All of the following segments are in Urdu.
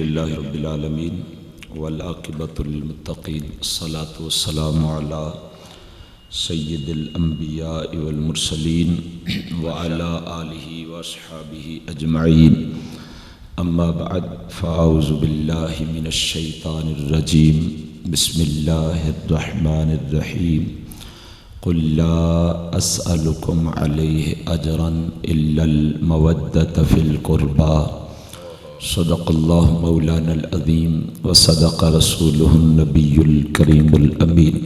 للہ رب العالمین والعاقبۃ للمتقین الصلاۃ والسلام علی سید الانبیاء والمرسلین وعلی آلہ واصحابہ اجمعین اما بعد فاعوذ باللہ من الشیطان الرجیم بسم اللہ الرحمن الرحیم قل لا اسألکم علیہ اجرا الا المودۃ فی القربى صدق اللہ مولانا العظیم وصدق رسولہ النبی الکریم الامین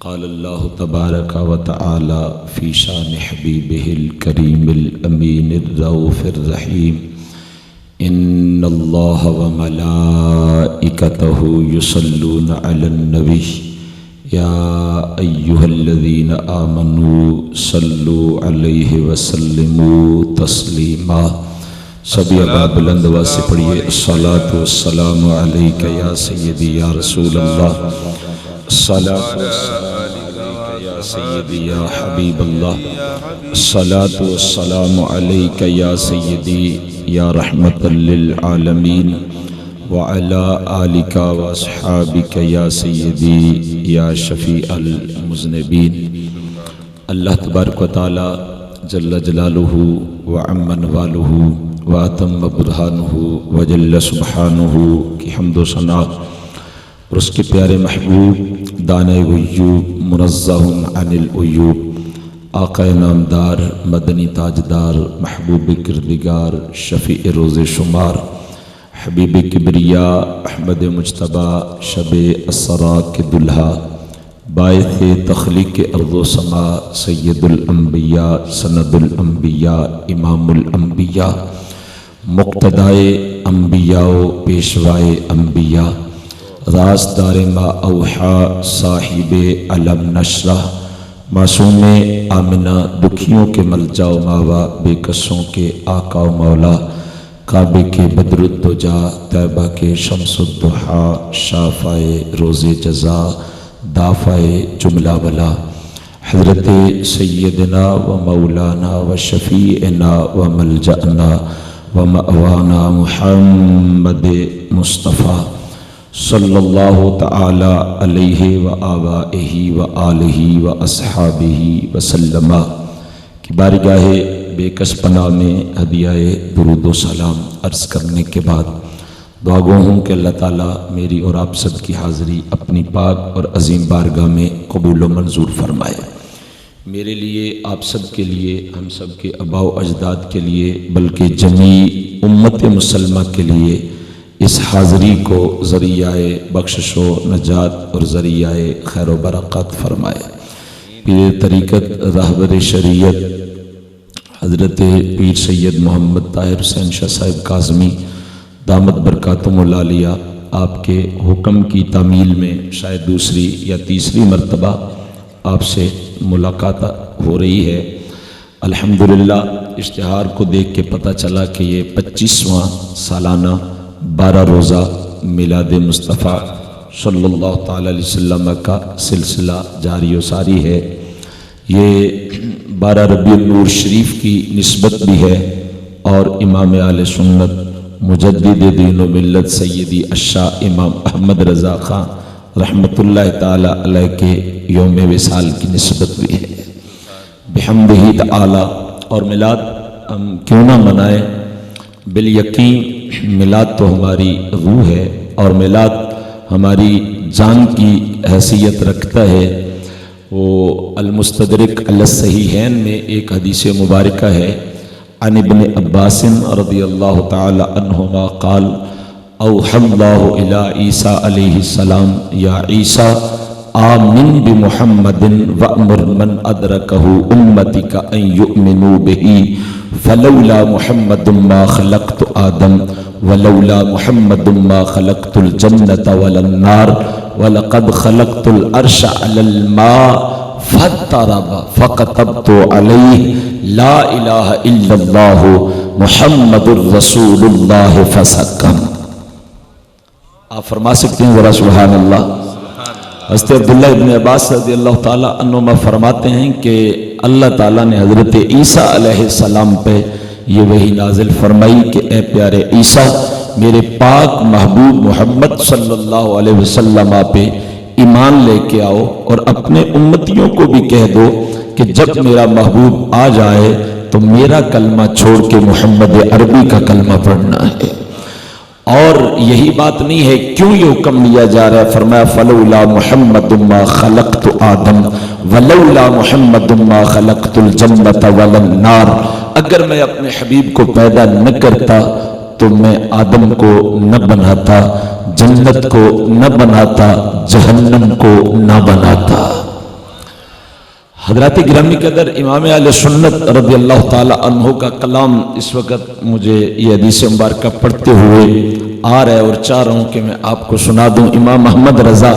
قال اللہ تبارک وتعالی فی شان حبیبہ الکریم الامین الرؤوف الرحیم ان اللہ وملائکتہ یصلون علی النبی یا ایہا الذین آمنوا صلوا علیہ وسلموا تسلیما۔ سبھی ابا بلند آواز سے پڑھیے الصلاۃ والسلام علیک یا سیدی یا رسول اللہ، الصلاۃ والسلام علیک یا سیدی یا حبیب اللہ، الصلاۃ والسلام علیک یا سیدی یا رحمت للعالمین وعلی آلک واصحابک یا سیدی یا شفیع المذنبین۔ اللہ تبارک و تعالی جل جلالہ وعم نوالہ واتم برہانہ وجل سبحانہ کی حمد و ثنا اور اس کے پیارے محبوب دانۂ غیوب منزہ عن العیوب آقا نامدار مدنی تاجدار محبوب کردگار شفیع روز شمار حبیب کبریا احمد مجتبیٰ شب اسرا کے دلہا باعث تخلیق ارض و سما سید الانبیاء سند الانبیاء امام الانبیاء مقتدائے انبیاء و پیشوائے انبیاء رازدار ما اوحا صاحب علم نشرہ معصوم آمنہ دکھیوں کے ملجا و ماوا بے کسوں کے آقا و مولا کعبے کے بدر الدجا طیبہ کے شمس الضحیٰ شافائے روز جزا دافعے جملہ بلا حضرت سیدنا و مولانا و شفیعنا و ملجأنا و مأوانا محمد مصطفیٰ صلی اللہ تعالی علیہ و آبائہ و آلہ و اصحابہ وسلم کی بارگاہ بے کس پناہ میں ہدیہ درود و سلام عرض کرنے کے بعد دعا گو ہوں کہ اللہ تعالیٰ میری اور آپ سب کی حاضری اپنی پاک اور عظیم بارگاہ میں قبول و منظور فرمائے۔ میرے لیے، آپ سب کے لیے، ہم سب کے آباء و اجداد کے لیے، بلکہ جمیع امت مسلمہ کے لیے اس حاضری کو ذریعہ بخشش و نجات اور ذریعہ خیر و برکات فرمائے۔ پیر طریقت راہبر شریعت حضرت پیر سید محمد طاہر حسین شاہ صاحب کاظمی دامت برکاتہم العالیہ آپ کے حکم کی تعمیل میں شاید دوسری یا تیسری مرتبہ آپ سے ملاقات ہو رہی ہے۔ الحمدللہ اشتہار کو دیکھ کے پتہ چلا کہ یہ 25واں سالانہ 12 روزہ میلاد مصطفیٰ صلی اللہ تعالی علیہ وسلم کا سلسلہ جاری و ساری ہے۔ یہ 12 ربیع النور شریف کی نسبت بھی ہے اور امام اہل سنت مجدد دین و ملت سیدی الشاہ امام احمد رضا خان رحمۃ اللہ تعالی علیہ کے یوم وصال کی نسبت بھی ہے بحمدہ تعالی۔ اور میلاد ہم کیوں نہ منائیں، بالیقین میلاد تو ہماری روح ہے اور میلاد ہماری جان کی حیثیت رکھتا ہے۔ وہ المستدرک علی الصحیحین میں ایک حدیث مبارکہ ہے عن ابن عباس رضی اللہ تعالی عنہما قال اوحى اللہ الی عیسیٰ علیہ السلام یا عیسیٰ آمن بمحمد وأمر من ادرکہ امتک ان یؤمنوا بہ فلولا محمد ما خلقت آدم ولولا محمد ما خلقت الجنة ولا النار ولقد خلقت العرش على الماء فاضطرب فكتبت عليه لا الہ الا اللہ محمد الرسول اللہ فسکن۔ آپ فرما سکتے ہیں ذرا سبحان اللہ۔ حضرت عبداللہ ابن عباس رضی اللہ تعالیٰ عنہما فرماتے ہیں کہ اللہ تعالیٰ نے حضرت عیسیٰ علیہ السلام پہ یہ وحی نازل فرمائی کہ اے پیارے عیسیٰ میرے پاک محبوب محمد صلی اللہ علیہ وسلم پہ ایمان لے کے آؤ، اور اپنے امتیوں کو بھی کہہ دو کہ جب میرا محبوب آ جائے تو میرا کلمہ چھوڑ کے محمد عربی کا کلمہ پڑھنا ہے۔ اور یہی بات نہیں ہے، کیوں یہ حکم لیا جا رہا ہے؟ فرمایا فلولا محمد ما خلقت آدم ولولا محمد ما خلقت الجنت ولا النار۔ اگر میں اپنے حبیب کو پیدا نہ کرتا تو میں آدم کو نہ بناتا، جنت کو نہ بناتا، جہنم کو نہ بناتا۔ حضرات گرامی قدر، امام اہل سنت رضی اللہ تعالی عنہ کا کلام اس وقت مجھے یہ حدیث مبارکہ پڑھتے ہوئے آ رہا ہے اور چاہ رہا ہوں کہ میں آپ کو سنا دوں۔ امام محمد رضا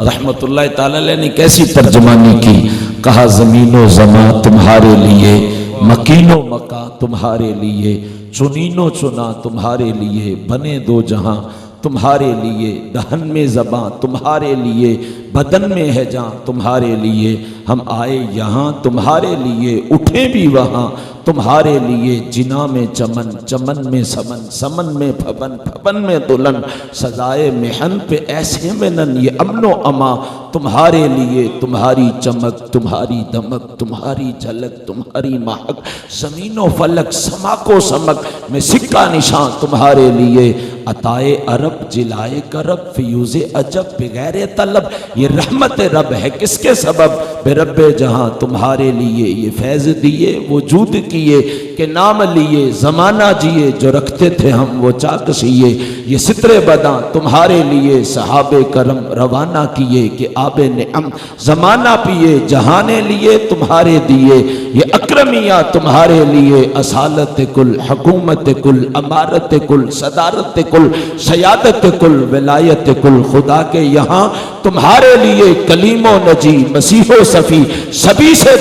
رحمت اللہ تعالی علیہ نے کیسی ترجمانی کی، کہا زمین و زماں تمہارے لیے، مکین و مکاں تمہارے لیے، چنین و چنا تمہارے لیے، بنے دو جہاں تمہارے لیے، دہن میں زباں تمہارے لیے، بدن میں ہے جاں تمہارے لیے، ہم آئے یہاں تمہارے لیے، اٹھے بھی وہاں تمہارے لیے، جنا میں چمن، چمن میں سمن، سمن میں پھبن، پھبن میں دلہن، سزائے محن پہ ایسے منن، یہ امن و اما تمہارے لیے، تمہاری چمک، تمہاری دمک، تمہاری جھلک، تمہاری مہک، زمین و فلک، سماک و سمک میں سکہ نشان تمہارے لیے، عطائے عرب جلائے کرب، فیوز عجب بغیر طلب، یہ رحمت رب ہے کس کے سبب، بے رب جہاں تمہارے لیے، یہ فیض دیے وجود کیے کہ نام لیے، زمانہ جیے جو رکھتے تھے ہم وہ چاک سیے، یہ ستر بداں تمہارے لیے، صحابہ کرم روانہ کیے کہ آب نعم زمانہ پیے، جہانے لیے تمہارے دیے، یہ اکرمیہ تمہارے لیے، اصالت کل، حکومت کل، امارت کل، صدارت کل، سیادت کل، ولایت کل، خدا کے یہاں تمہارے لیے، کلیم و نجی، مسیح و صفی، سبھی سے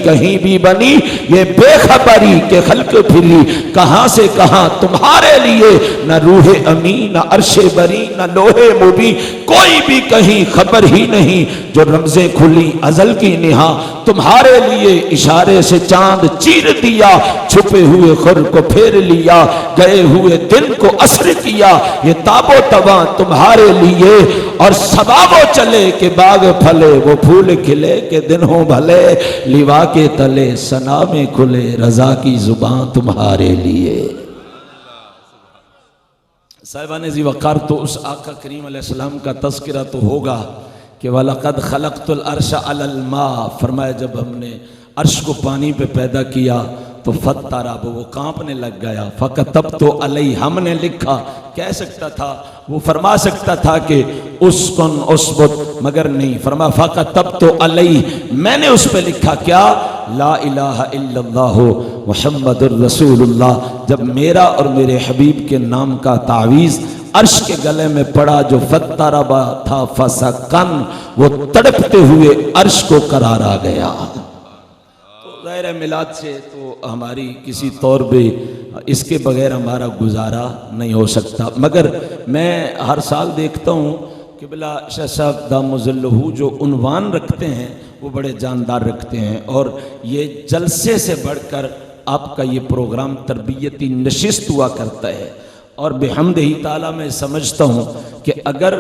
کہیں بھی بنی یہ بے خبری کہ خلق پھری، کہاں سے کہاں تمہارے لیے، نہ روح امین، نہ عرش بری، نہ لوح مبین، کوئی بھی کہیں خبر ہی نہیں، جو رمزیں کھلی ازل کی نہا تمہارے لیے، اشارے سے چاند چیر دیا، چھپے ہوئے خور کو پھیر لیا، گئے ہوئے دن کو عصر کیا، یہ تاب و تواں تمہارے لیے، اور سباب و چلے کہ باغ پھلے، وہ پھول کھلے کہ دن ہوں بھلے، لیوا کے تلے ثنا میں کھلے، رضا کی زبان تمہارے لیے۔ صاحبان ذی وقار، تو اس آقا کریم علیہ السلام کا تذکرہ تو ہوگا کہ وَلَقَدْ خَلَقْتُ الْعَرْشَ عَلَى الْمَاءِ، فرمایا جب ہم نے عرش کو پانی پہ پیدا کیا تو فَتَّرَبَ، وہ کانپنے لگ گیا، فَكَتَبْتُ عَلَيْهِ، ہم نے لکھا، کہہ سکتا تھا، وہ فرما سکتا تھا کہ اسکن اسبت، مگر نہیں، فرما فَكَتَبْتُ عَلَيْهِ، میں نے اس پہ لکھا کیا، لا الہ الا اللہ محمد الرسول اللہ۔ جب میرا اور میرے حبیب کے نام کا تعویذ عرش کے گلے میں پڑا جو فَتَّرَبَ تھا، فَسَكَنْ، وہ تڑپتے ہوئے عرش کو قرار آ گیا۔ ظاہر میلاد سے تو ہماری کسی طور پہ اس کے بغیر ہمارا گزارا نہیں ہو سکتا، مگر میں ہر سال دیکھتا ہوں کہ بلا شاہ صاحب دام ظلہ جو عنوان رکھتے ہیں وہ بڑے جاندار رکھتے ہیں، اور یہ جلسے سے بڑھ کر آپ کا یہ پروگرام تربیتی نشست ہوا کرتا ہے، اور بحمدہ تعالیٰ میں سمجھتا ہوں کہ اگر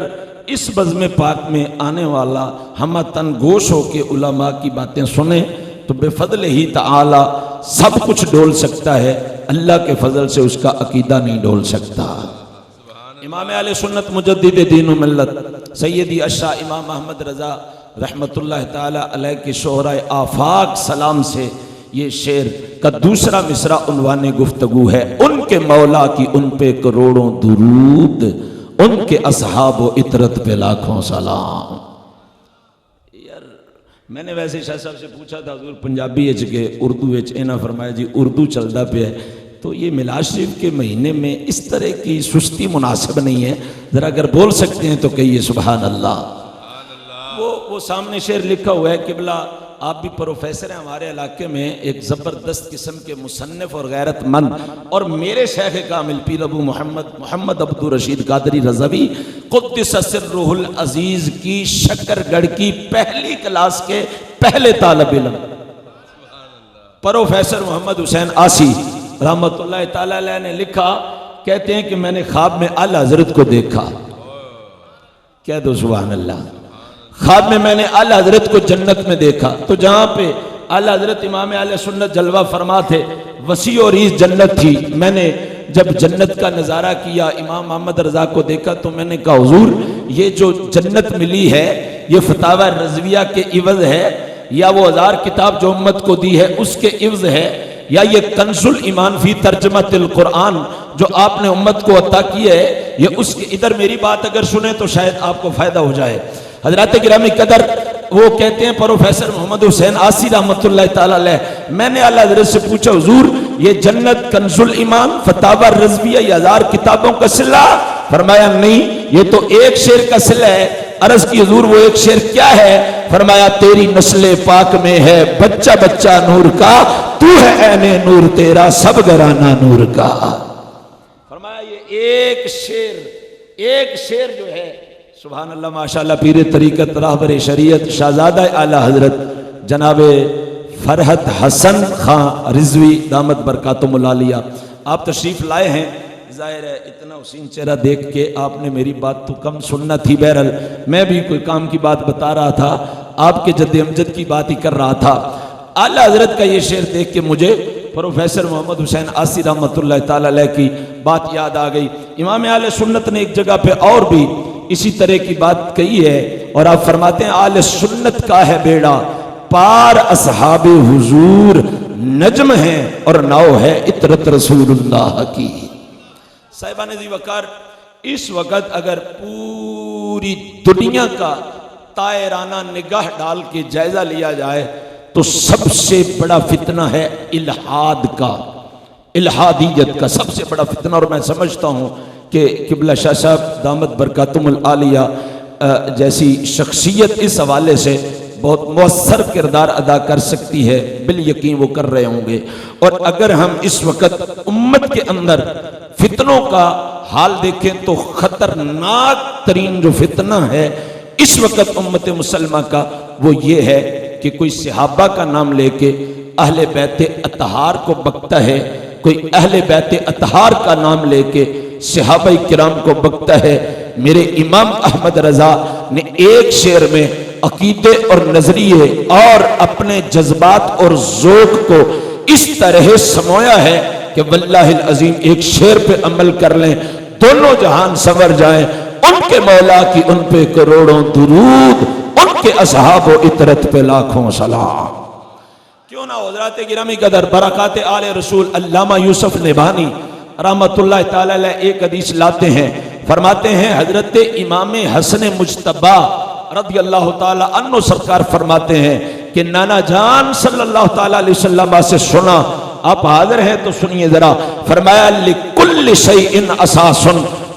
اس بزم پاک میں آنے والا ہمہ تن گوش ہو کے علماء کی باتیں سنیں تو بے فضل ہی تعالی سب کچھ ڈول سکتا ہے، اللہ کے فضل سے اس کا عقیدہ نہیں ڈول سکتا۔ امام اہل سنت مجدد دین و ملت سیدی اشاہ امام احمد رضا رحمت اللہ تعالی علیہ کے شہرائے آفاق سلام سے یہ شعر کا دوسرا مصرع عنوان گفتگو ہے، ان کے مولا کی ان پہ کروڑوں درود، ان کے اصحاب و اطرت پہ لاکھوں سلام۔ میں نے ویسے شاہ صاحب سے پوچھا تھا حضور پنجابی اچ کے اردو اچ، اینا فرمایا جی اردو چلتا پہ ہے، تو یہ میلاد شریف کے مہینے میں اس طرح کی سستی مناسب نہیں ہے، ذرا اگر بول سکتے ہیں تو کہیے سبحان اللہ۔ وہ سامنے شعر لکھا ہوا ہے، قبلہ آپ بھی پروفیسر ہیں ہمارے علاقے میں، ایک زبردست قسم کے مصنف اور غیرت مند، اور میرے شیخ کامل پیر ابو محمد عبدالرشید قادری رضوی قدس سرہ العزیز کی شکر گڑھ کی پہلی کلاس کے پہلے طالب علم پروفیسر محمد حسین آسی رحمت اللہ تعالی علیہ نے لکھا کہتے ہیں کہ میں نے خواب میں اعلیٰ حضرت کو دیکھا. کہہ دو سبحان اللہ. خواب میں نے اعلیٰ حضرت کو جنت میں دیکھا. تو جہاں پہ اعلیٰ حضرت امام اہل سنت جلوہ فرما تھے وسیع و عریض جنت تھی. میں نے جب جنت کا نظارہ کیا امام محمد رضا کو دیکھا تو میں نے کہا حضور یہ جو جنت ملی ہے یہ فتاوی رضویہ کے عوض ہے یا وہ 1000 کتاب جو امت کو دی ہے اس کے عوض ہے یا یہ کنز الایمان فی ترجمۃ القرآن جو آپ نے امت کو عطا کی ہے یہ اس کے. ادھر میری بات اگر سنیں تو شاید آپ کو فائدہ ہو جائے. حضرات گرامی قدر وہ کہتے ہیں پروفیسر محمد حسین آسی رحمۃ اللہ تعالی علیہ میں نے اعلیٰ حضرت سے پوچھا حضور یہ جنت کنز الایمان فتاوی رضویہ یہ 1000 کتابوں کا صلہ؟ فرمایا نہیں یہ تو ایک شعر کا صلہ ہے. عرض کی حضور وہ ایک شعر کیا ہے؟ فرمایا تیری نسل پاک میں ہے بچہ بچہ نور کا تو ہے عین نور تیرا سب گھرانہ نور کا. فرمایا یہ ایک شعر جو ہے سبحان اللہ ماشاءاللہ پیر طریقت راہبر شریعت شہزادہ اعلیٰ حضرت جناب فرحت حسن خان رضوی دامت برکاتہم العالیہ آپ تشریف لائے ہیں. ظاہر ہے اتنا حسین چہرہ دیکھ کے آپ نے میری بات تو کم سننا تھی. بہرحال میں بھی کوئی کام کی بات بتا رہا تھا آپ کے جد امجد کی بات ہی کر رہا تھا. اعلیٰ حضرت کا یہ شعر دیکھ کے مجھے پروفیسر محمد حسین آسی رحمۃ اللہ تعالی علیہ کی بات یاد آ گئی. امام اہل سنت نے ایک جگہ پہ اور بھی اسی طرح کی بات کہی ہے اور آپ فرماتے ہیں اہل سنت کا ہے بیڑا پار اصحاب حضور نجم ہے اور ناؤ ہے اطرت رسول اللہ کی. صاحبان ذی وقار اس وقت اگر پوری دنیا کا طائرانہ نگاہ ڈال کے جائزہ لیا جائے تو سب سے بڑا فتنہ ہے الہاد کا الہادیت کا سب سے بڑا فتنہ. اور میں سمجھتا ہوں کہ قبلہ شاہ صاحب دامت برکاتہم العالیہ جیسی شخصیت اس حوالے سے بہت مؤثر کردار ادا کر سکتی ہے بالیقین وہ کر رہے ہوں گے. اور اگر ہم اس وقت امت کے اندر فتنوں کا حال دیکھیں تو خطرناک ترین جو فتنہ ہے اس وقت امت مسلمہ کا وہ یہ ہے کہ کوئی صحابہ کا نام لے کے اہل بیت اطہار کو بکتا ہے, کوئی اہل بیت اطہار کا نام لے کے صحابہ کرام کو بکتا ہے. میرے امام احمد رضا نے ایک شعر میں عقیدے اور نظریے اور اپنے جذبات اور ذوق کو اس طرح سمویا ہے کہ واللہ العظیم ایک شعر پہ عمل کر لیں دونوں جہان سنور جائیں. ان کے مولا کی ان پہ کروڑوں درود, ان کے اصحاب و اطرت پہ لاکھوں سلام. کیوں نہ حضرات گرامی قدر برکات آل رسول علامہ یوسف نبھانی رحمت اللہ تعالی علیہ ایک حدیث لاتے ہیں. فرماتے ہیں حضرت امام حسن مجتبی رضی اللہ تعالی عنہ سرکار فرماتے ہیں کہ نانا جان صلی اللہ تعالی علیہ وسلم سے سنا, آپ حاضر ہیں تو سنیے ذرا. فرمایا لکل شیء اساس,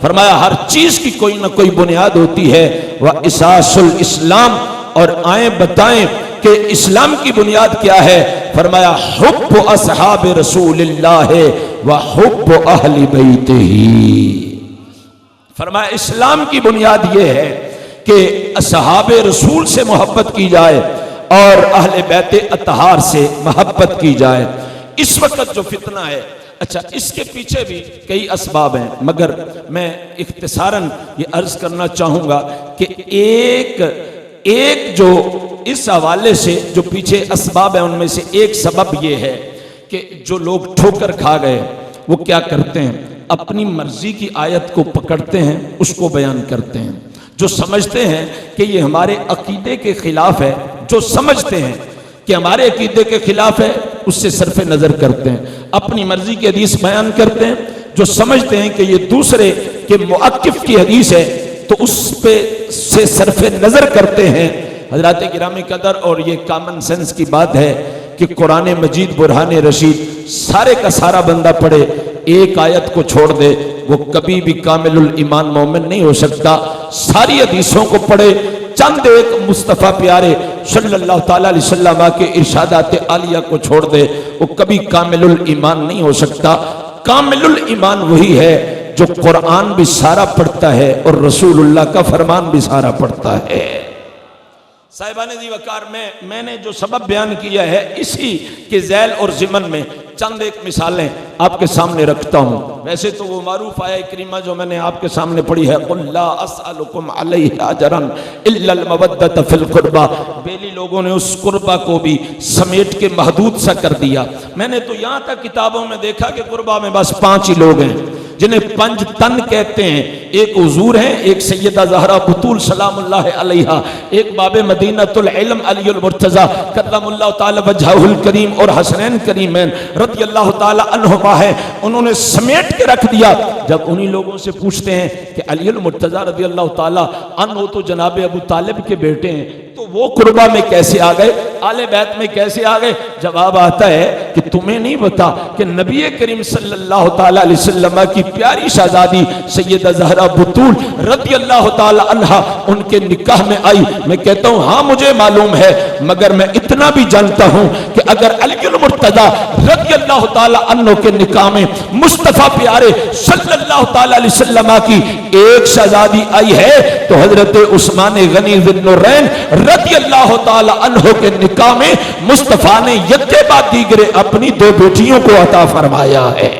فرمایا ہر چیز کی کوئی نہ کوئی بنیاد ہوتی ہے. واساس الاسلام, اور آئیں بتائیں کہ اسلام کی بنیاد کیا ہے. فرمایا حب اصحاب رسول اللہ وحب اہل بیتہ. فرمایا اسلام کی بنیاد یہ ہے کہ اصحاب رسول سے محبت کی جائے اور اہل بیت اطہار سے محبت کی جائے. اس وقت جو فتنہ ہے, اچھا اس کے پیچھے بھی کئی اسباب ہیں مگر میں اختصاراً یہ عرض کرنا چاہوں گا کہ ایک جو اس حوالے سے جو پیچھے اسباب ہیں ان میں سے ایک سبب یہ ہے کہ جو لوگ ٹھوکر کھا گئے وہ کیا کرتے ہیں, اپنی مرضی کی آیت کو پکڑتے ہیں اس کو بیان کرتے ہیں. جو سمجھتے ہیں کہ یہ ہمارے عقیدے کے خلاف ہے, جو سمجھتے ہیں کہ ہمارے عقیدے کے خلاف ہے اس سے صرف نظر کرتے ہیں, اپنی مرضی کی حدیث بیان کرتے ہیں. جو سمجھتے ہیں کہ یہ دوسرے کے موقف کی حدیث ہے تو اس پہ سے صرف نظر کرتے ہیں. حضرات گرامی قدر, اور یہ کامن سینس کی بات ہے کہ قرآن مجید برہان رشید سارے کا سارا بندہ پڑھے, ایک آیت کو چھوڑ دے وہ کبھی بھی کامل الایمان مومن نہیں ہو سکتا. ساری حدیثوں کو پڑھے, چند ایک مصطفیٰ پیارے صلی اللہ تعالی علیہ وسلم کے ارشادات عالیہ کو چھوڑ دے وہ کبھی کامل الایمان نہیں ہو سکتا. کامل الایمان وہی ہے جو قرآن بھی سارا پڑھتا ہے اور رسول اللہ کا فرمان بھی سارا پڑھتا ہے. صاحبان ذی وقار میں نے جو سبب بیان کیا ہے اسی کے ذیل اور ضمن میں چند ایک مثالیں آپ کے سامنے رکھتا ہوں۔ ویسے تو وہ معروف آیت کریمہ جو میں نے آپ کے سامنے پڑھی ہے، قُلْ لَا أَسْأَلُكُمْ عَلَيْهِ أَجْرًا إِلَّا الْمَوَدَّةَ فِي الْقُرْبَى، بیلی لوگوں نے اس قربہ کو بھی سمیٹ کے محدود سا کر دیا۔ میں نے تو یہاں تک کتابوں میں دیکھا کہ قربہ میں بس 5 ہی لوگ ہیں جنہیں 5 تن کہتے ہیں، ایک حضور ہیں، ایک سیدہ زہرا بطول سلام اللہ علیہا، ایک باب مدینۃ العلم علی المرتضی کرم اللہ تعالی وجہہ الکریم اور حسنین کریمین رضی اللہ تعالی عنہما ہے، انہوں نے سمیٹ کے رکھ دیا۔ جب انہی لوگوں سے پوچھتے ہیں کہ علی المرتضی رضی اللہ تعالی عنہ تو جناب ابو طالب کے بیٹے ہیں، تو وہ قربہ میں کیسے آ گئے، آل بیت میں کیسے آ گئے؟ جواب آتا ہے کہ تمہیں نہیں پتا کہ نبی کریم صلی اللہ تعالی علیہ وسلم کی پیاری شہزادی سیدہ زہرا بطول رضی اللہ تعالی عنہا ان کے نکاح میں آئی؟ میں کہتا ہوں ہاں مجھے معلوم ہے، مگر میں اتنا بھی جانتا ہوں کہ اگر علی المرتضی رضی اللہ تعالی عنہ کے نکاح میں مصطفیٰ پیارے صلی اللہ تعالی علیہ وسلم کی ایک شہزادی آئی ہے تو حضرت عثمان غنی ذی النورین رضی اللہ تعالی عنہ کے نکاح میں مصطفیٰ نے یکے بعد دیگرے اپنی 2 بیٹیوں کو عطا فرمایا ہے۔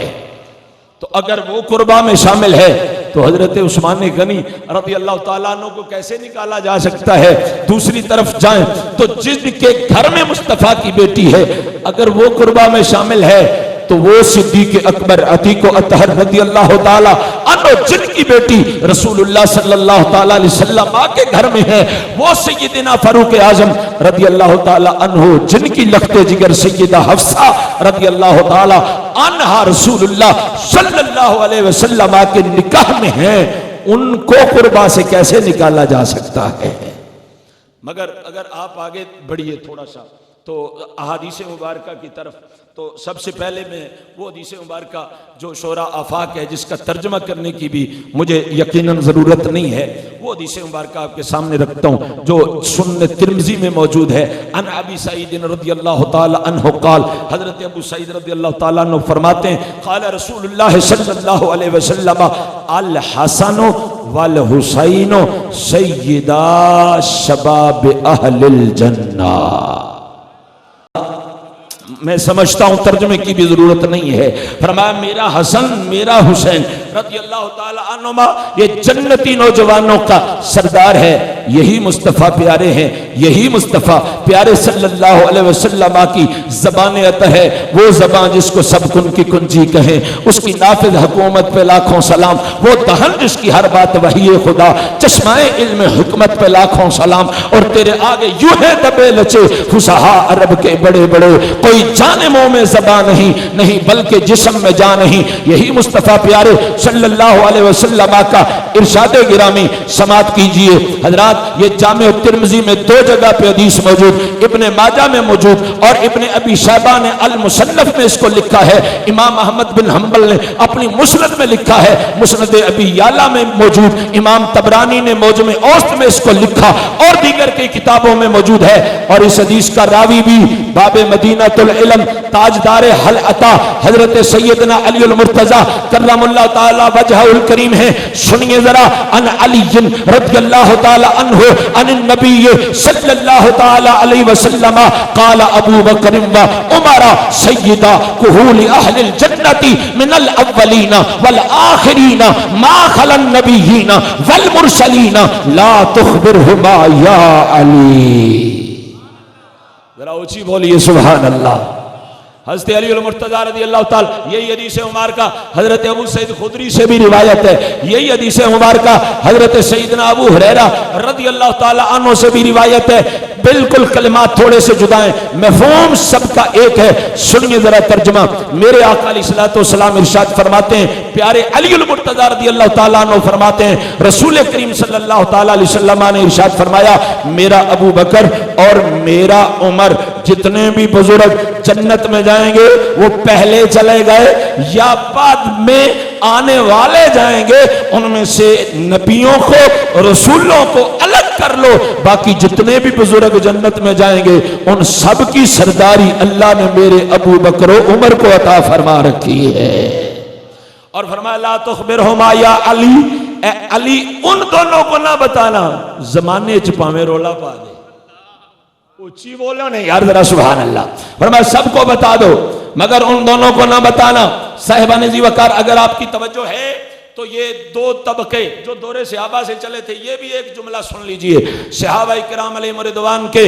تو اگر وہ قربہ میں شامل ہے تو حضرت عثمان غنی رضی اللہ تعالیٰ عنہ کو کیسے نکالا جا سکتا ہے؟ دوسری طرف جائیں تو جن کے گھر میں مصطفیٰ کی بیٹی ہے اگر وہ قربہ میں شامل ہے تو وہ صدیق اکبر عتیق و اطہر رضی اللہ تعالیٰ عنہ جن کی بیٹی رسول اللہ صلی اللہ تعالیٰ علیہ وسلم کے گھر میں ہے، وہ سیدنا فاروق اعظم رضی اللہ تعالیٰ عنہ جن کی لخت جگر سیدہ حفصہ رضی اللہ تعالیٰ عنہا رسول اللہ صلی اللہ علیہ وسلم کے نکاح میں ہیں، ان کو قربہ سے کیسے نکالا جا سکتا ہے؟ مگر اگر آپ آگے بڑھیے تھوڑا سا تو احادیث مبارکہ کی طرف، تو سب سے پہلے میں وہ حدیث مبارکہ جو شورا آفاق ہے جس کا ترجمہ کرنے کی بھی مجھے یقیناً ضرورت نہیں ہے، وہ حدیث مبارکہ آپ کے سامنے رکھتا ہوں جو سنن ترمذی میں موجود ہے۔ عن ابی سعید رضی اللہ تعالی عنہ قال، حضرت ابو سعید رضی اللہ تعالی عنہ فرماتے ہیں قال رسول اللہ صلی اللہ علیہ وسلم الحسن والحسین سیدا شباب اہل الجنہ۔ میں سمجھتا ہوں ترجمے کی بھی ضرورت نہیں ہے، فرمایا میرا حسن میرا حسین رضی اللہ تعالی عنہما یہ جنتی نوجوانوں کا سردار ہے، یہی مصطفیٰ پیارے ہیں، یہی مصطفیٰ پیارے صلی اللہ علیہ وسلم کی زبان عطا ہے، وہ زبان جس کو سب کن کی کنجی کہیں، اس کی نافذ حکومت پہ لاکھوں سلام، وہ دہن جس کی ہر بات وحی خدا، چشمائے علم حکمت پہ لاکھوں سلام، اور تیرے آگے یوں ہے دبے لچے فصحاء عرب کے بڑے بڑے، کوئی جان منہ میں زبان نہیں بلکہ جسم میں جان نہیں، یہی مصطفیٰ پیارے صلی اللہ علیہ وسلم کا ارشاد گرامی سماعت کیجئے حضرات۔ یہ جامع ترمذی میں 2 جگہ پہ حدیث موجود، ابن ماجہ میں موجود اور ابن ابی شیبہ نے المصنف میں اس کو لکھا ہے، امام احمد بن حنبل نے اپنی مسند میں لکھا ہے، مسند ابی یعلا میں موجود، امام طبرانی نے موجم اوسط میں اس کو لکھا اور دیگر کی کتابوں میں موجود ہے، اور اس حدیث کا راوی بھی باب مدینۃ العلم تاجدار حل عطا حضرت سیدنا علی المرتضی کرم اللہ تعالی وجہہ الکریم ہے۔ سنیے ذرا، ان علی رضی اللہ تعالی عنہ ان النبی صلی اللہ تعالی علیہ وسلم قال ابو بکر و عمر سیدا کہول اہل الجنت من الاولین والآخرین ما خلا النبیین والمرسلین لا تخبرہما یا علی۔ ذرا اونچی بولیے سبحان اللہ۔ حضرت علی المرتضی رضی اللہ تعالی، یہی حدیث مبارکہ حضرت ابو سعید خدری سے بھی روایت ہے، یہی حدیث مبارکہ حضرت سیدنا ابو ہریرہ رضی اللہ تعالی عنہ سے بھی روایت ہے، بالکل کلمات تھوڑے سے جدا ہیں، مفہوم سب کا ایک ہے۔ سنیے ذرا ترجمہ، میرے آقا علیہ الصلوۃ والسلام ارشاد فرماتے ہیں، پیارے علی المرتضی رضی اللہ تعالی عنہ فرماتے ہیں، رسول کریم صلی اللہ تعالی علیہ وسلم نے ارشاد فرمایا، میرا ابو بکر اور میرا عمر جتنے بھی بزرگ جنت میں جائیں گے وہ پہلے چلے گئے یا بعد میں آنے والے جائیں گے، ان میں سے نبیوں کو رسولوں کو الگ کر لو، باقی جتنے بھی بزرگ جنت میں جائیں گے ان سب کی سرداری اللہ نے میرے ابو بکر و عمر کو عطا فرما رکھی ہے۔ اور فرمایا لا تخبرہما یا علی، اے علی ان دونوں کو نہ بتانا زمانے چپاویں رولا پا دے۔ اونچی بولو نہیں یار ذرا سبحان اللہ۔ فرمایا سب کو بتا دو مگر ان دونوں کو نہ بتانا۔ صاحبان ذی وقار اگر آپ کی توجہ ہے تو یہ دو طبقے جو دور صحابہ سے چلے تھے، یہ بھی ایک جملہ سن لیجئے۔ صحابہ کرام علیہم رضوان کے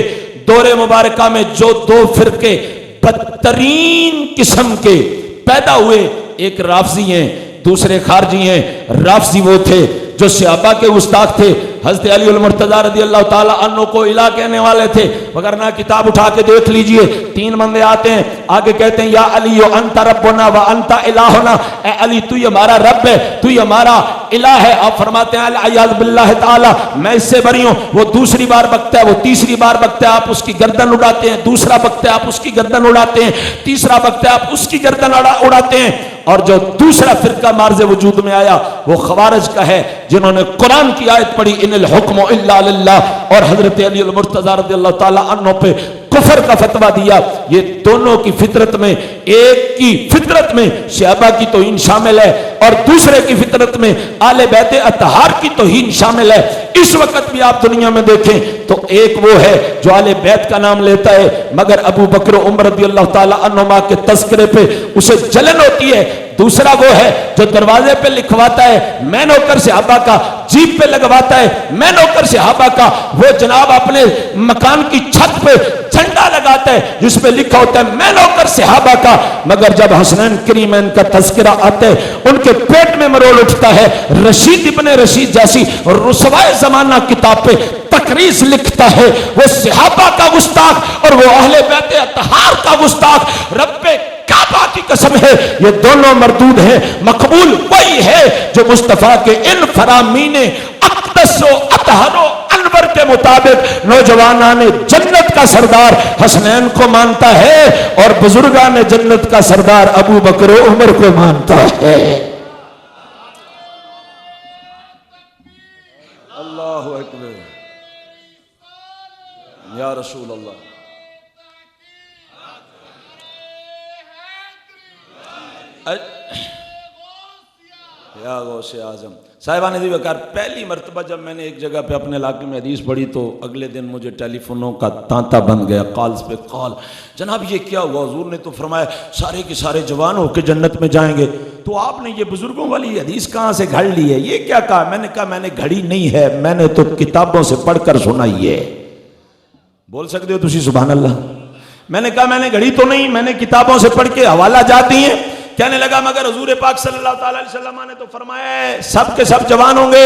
دور مبارکہ میں جو دو فرقے بدترین قسم کے پیدا ہوئے، ایک رافضی ہیں، دوسرے خارجی ہیں۔ رافضی وہ تھے جو صحابہ کے گستاخ تھے، حضرت علی المرتضیٰ رضی اللہ تعالیٰ عنہ کو الہ کہنے والے تھے، وگرنہ کتاب اٹھا کے دیکھ لیجئے، 3 بندے آتے ہیں آگے کہتے ہیں یا علی انت ربنا و انت الہنا، اے علی تو ہمارا رب ہے، تو ہمارا الہ ہے۔ آپ فرماتے ہیں الیاذ باللہ تعالیٰ میں اس سے بری ہوں۔ وہ دوسری بار بکتا ہے، وہ تیسری بار بکتا ہے، آپ اس کی گردن اڑاتے ہیں، دوسرا بکتا ہے آپ اس کی گردن اڑاتے ہیں، تیسرا بکتا ہے آپ اس کی گردن اڑاتے ہیں۔ اور جو دوسرا فرقہ مارز وجود میں آیا وہ خوارج کا ہے، جنہوں نے قرآن کی آیت پڑھی ان الحکم الا للہ، اور حضرت علی المرتضیٰ رضی اللہ تعالیٰ عنہ پہ کفر کا فتویٰ دیا۔ یہ دونوں کی فطرت میں، ایک کی فطرت میں صحابہ کی توہین شامل ہے اور دوسرے کی فطرت میں آل بیت اطہار کی توہین شامل ہے۔ اس وقت بھی آپ دنیا میں دیکھیں تو ایک وہ ہے جو آل بیت کا نام لیتا ہے مگر ابو بکر و عمر رضی اللہ تعالیٰ عنہما کے تذکرے پہ اسے جلن ہوتی ہے۔ دوسرا وہ ہے جو دروازے پہ لکھواتا ہے میں نوکر صحابہ کا، جیپ پہ لگواتا ہے میں نوکر صحابہ کا، وہ جناب اپنے مکان کی چھت پہ جھنڈا لگاتا ہے جس پہ لکھا ہوتا ہے میں نوکر صحابہ کا، مگر جب حسنین کریمین کا تذکرہ آتا ہے ان کے پیٹ میں مرول اٹھتا ہے۔ رشید ابن رشید جیسی رسوائے زمانہ کتاب پہ تقریض لکھتا ہے وہ صحابہ کا گستاخ اور وہ اہل بیت اطہار کا گستاخ، رب کعبہ کی قسم ہے یہ دونوں مردود ہیں۔ مقبول وہی ہے جو مصطفیٰ کے ان فرامین اقدس و اطہر و انور کے مطابق نوجوانان جنت کا سردار حسنین کو مانتا ہے اور بزرگان جنت کا سردار ابو بکر و عمر کو مانتا ہے۔ اللہ اکبر یا رسول اللہ۔ یا غوث اعظم۔ صاحبان ذی وقار پہلی مرتبہ جب میں نے ایک جگہ پہ اپنے علاقے میں حدیث پڑھی تو اگلے دن مجھے ٹیلی فونوں کا تانتا بن گیا، کالز پہ کال، جناب یہ کیا ہوا؟ حضور نے تو فرمایا سارے کے سارے جوان ہو کے جنت میں جائیں گے، تو آپ نے یہ بزرگوں والی حدیث کہاں سے گھڑ لی ہے؟ یہ کیا کہا؟ میں نے کہا میں نے گھڑی نہیں ہے، میں نے تو کتابوں سے پڑھ کر سنائی ہے۔ بول سکتے ہو تسی سبحان اللہ؟ میں نے کہا میں نے گھڑی تو نہیں، میں نے کتابوں سے پڑھ کے حوالہ جاتی ہیں۔ کہنے لگا مگر حضور پاک صلی اللہ تعالیٰ علیہ وسلم نے تو فرمایا ہے سب کے سب جوان ہوں گے،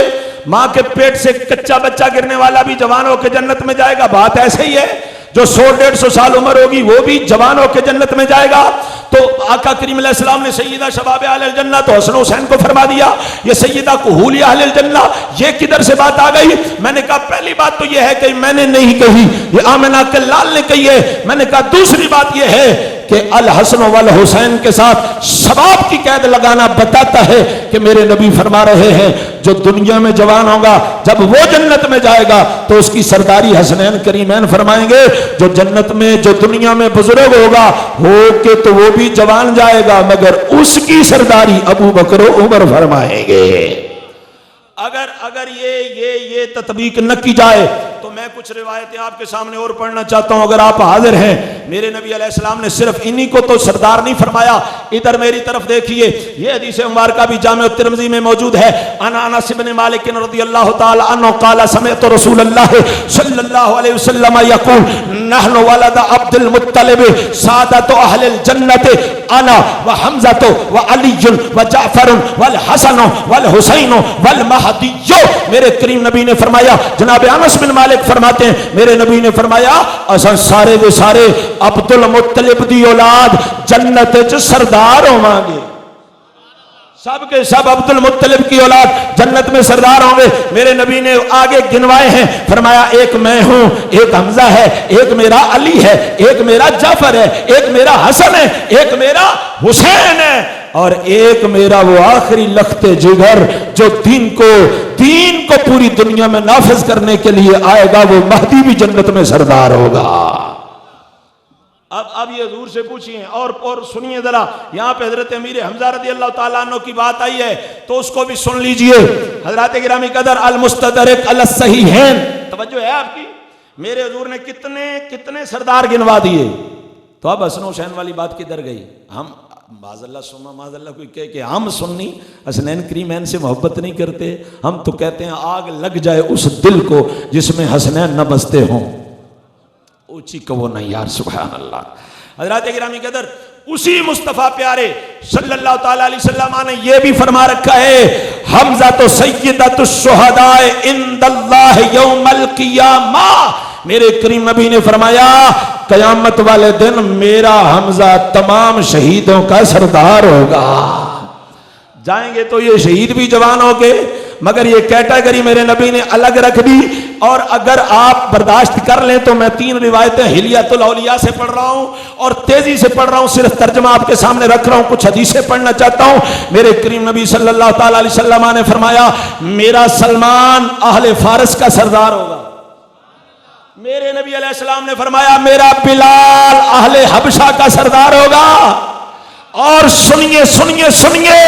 ماں کے پیٹ سے کچا بچہ گرنے والا بھی جوان ہو کے جنت میں جائے گا۔ بات ایسے ہی ہے، جو 100-150 سال عمر ہوگی وہ بھی جوان ہو کے جنت میں جائے گا۔ تو آقا کریم علیہ السلام نے سیدہ شباب اہل الجنہ تو حسن حسین کو فرما دیا، یہ سیدہ کہول اہل الجنہ، یہ کدھر سے بات آ گئی؟ میں نے کہا پہلی بات تو یہ ہے کہ میں نے نہیں کہی، یہ آمنہ کے لال نے کہی ہے۔ میں نے کہا دوسری بات یہ ہے کہ الحسن والحسین کے ساتھ شباب کی قید لگانا بتاتا ہے کہ میرے نبی فرما رہے ہیں جو دنیا میں جوان ہوگا جب وہ جنت میں جائے گا تو اس کی سرداری حسنین کریمین فرمائیں گے، جو جنت میں جو دنیا میں بزرگ ہوگا ہو کے تو وہ بھی جوان جائے گا مگر اس کی سرداری ابو بکر و عمر فرمائیں گے۔ اگر یہ تطبیق نہ کی جائے تو میں کچھ روایتیں آپ کے سامنے اور پڑھنا چاہتا ہوں اگر آپ حاضر ہیں۔ میرے نبی علیہ السلام نے صرف انہی کو تو سردار نہیں فرمایا، ادھر میری طرف دیکھیے، یہ حدیث مبارکہ بھی جامع الترمذی میں موجود ہے۔ انس بن مالک رضی اللہ تعالی عنہ قال سمعت رسول اللہ صلی اللہ علیہ وسلم یقول نحن ولد عبد المطلب سعادت اہل الجنت انا وحمزہ وعلی وجعفر والحسن والحسین والمہدی۔ میرے کریم نبی نے فرمایا، جناب انس بن مالک فرماتے ہیں میرے نبی نے فرمایا اساں سارے دے سارے عبد المطلب دی اولاد جنت وچ سردار ہوواں گے، سب کے سب عبد المطلب کی اولاد جنت میں سردار ہوں گے۔ میرے نبی نے آگے گنوائے ہیں، فرمایا ایک میں ہوں، ایک حمزہ ہے، ایک میرا علی ہے، ایک میرا جعفر ہے، ایک میرا حسن ہے، ایک میرا حسین ہے، اور ایک میرا وہ آخری لخت جگر جو دین کو پوری دنیا میں نافذ کرنے کے لیے آئے گا، وہ مہدی بھی جنت میں سردار ہوگا۔ اب یہ حضور سے پوچھئے اور سنیے ذرا، یہاں پہ حضرت امیر حمزہ رضی اللہ تعالیٰ عنہ کی بات آئی ہے تو اس کو بھی سن لیجئے۔ حضرات گرامی قدر المستدرک علی الصحیحین، توجہ ہے آپ کی؟ میرے حضور نے کتنے سردار گنوا دیے؟ تو اب حسن حسین والی بات کدھر گئی؟ ہم معاذ اللہ سما معاذ اللہ کوئی کہے کہ ہم سنی حسنین کریمین سے محبت نہیں کرتے، ہم تو کہتے ہیں آگ لگ جائے اس دل کو جس میں حسنین نہ بستے ہوں. اونچی کہو نا یار، سبحان اللہ. حضرات گرامی قدر، اسی مصطفیٰ پیارے صلی اللہ تعالیٰ علیہ وسلم نے یہ بھی فرما رکھا ہے، حمزہ تو سیدۃ الشہداء عند اللہ یوم القیامہ. میرے کریم نبی نے فرمایا قیامت والے دن میرا حمزہ تمام شہیدوں کا سردار ہوگا. جائیں گے تو یہ شہید بھی جوان ہو کے، مگر یہ کیٹیگری میرے نبی نے الگ رکھ دی. اور اگر آپ برداشت کر لیں تو میں 3 روایتیں حلیۃ الاولیاء سے پڑھ رہا ہوں اور تیزی سے پڑھ رہا ہوں، صرف ترجمہ آپ کے سامنے رکھ رہا ہوں، کچھ حدیثیں پڑھنا چاہتا ہوں. میرے کریم نبی صلی اللہ تعالی علیہ وسلم نے فرمایا میرا سلمان اہل فارس کا سردار ہوگا. میرے نبی علیہ السلام نے فرمایا میرا بلال اہل حبشہ کا سردار ہوگا. اور سنیے سنیے سنیے،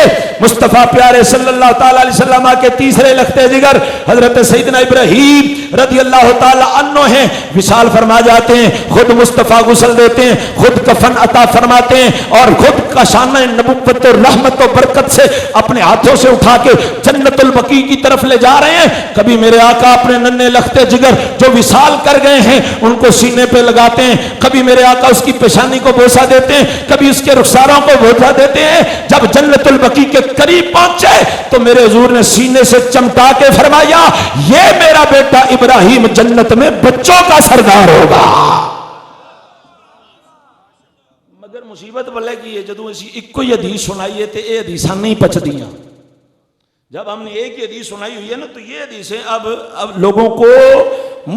مصطفیٰ پیارے صلی اللہ تعالیٰ علیہ وسلم کے تیسرے لختے جگر حضرت سیدنا ابراہیم رضی اللہ تعالیٰ عنہ ہیں، وصال فرما جاتے ہیں، خود مصطفیٰ غسل دیتے ہیں، خود کفن عطا فرماتے ہیں، اور خود کاشانہ نبوت و رحمت و برکت سے اپنے ہاتھوں سے اٹھا کے جنت البقیع کی طرف لے جا رہے ہیں. کبھی میرے آقا اپنے ننھے لختے جگر جو وصال کر گئے ہیں ان کو سینے پہ لگاتے ہیں، کبھی میرے آقا اس کی پیشانی کو بوسہ دیتے ہیں، کبھی اس کے رخساروں کو بوسہ دیتے ہیں. جب جنت البقیع کے قریب پہنچے تو میرے حضور نے سینے سے چمٹا کے فرمایا یہ میرا بیٹا ابراہیم جنت میں بچوں کا سردار ہوگا. مگر مصیبت بلے کی ہے جدوں اسی ایک کوئی حدیث سنائیے تے اے حدیثاں نہیں پچدیاں. جب ہم نے ایک ہی حدیث سنائی ہوئی ہے نا تو یہ حدیثیں اب لوگوں کو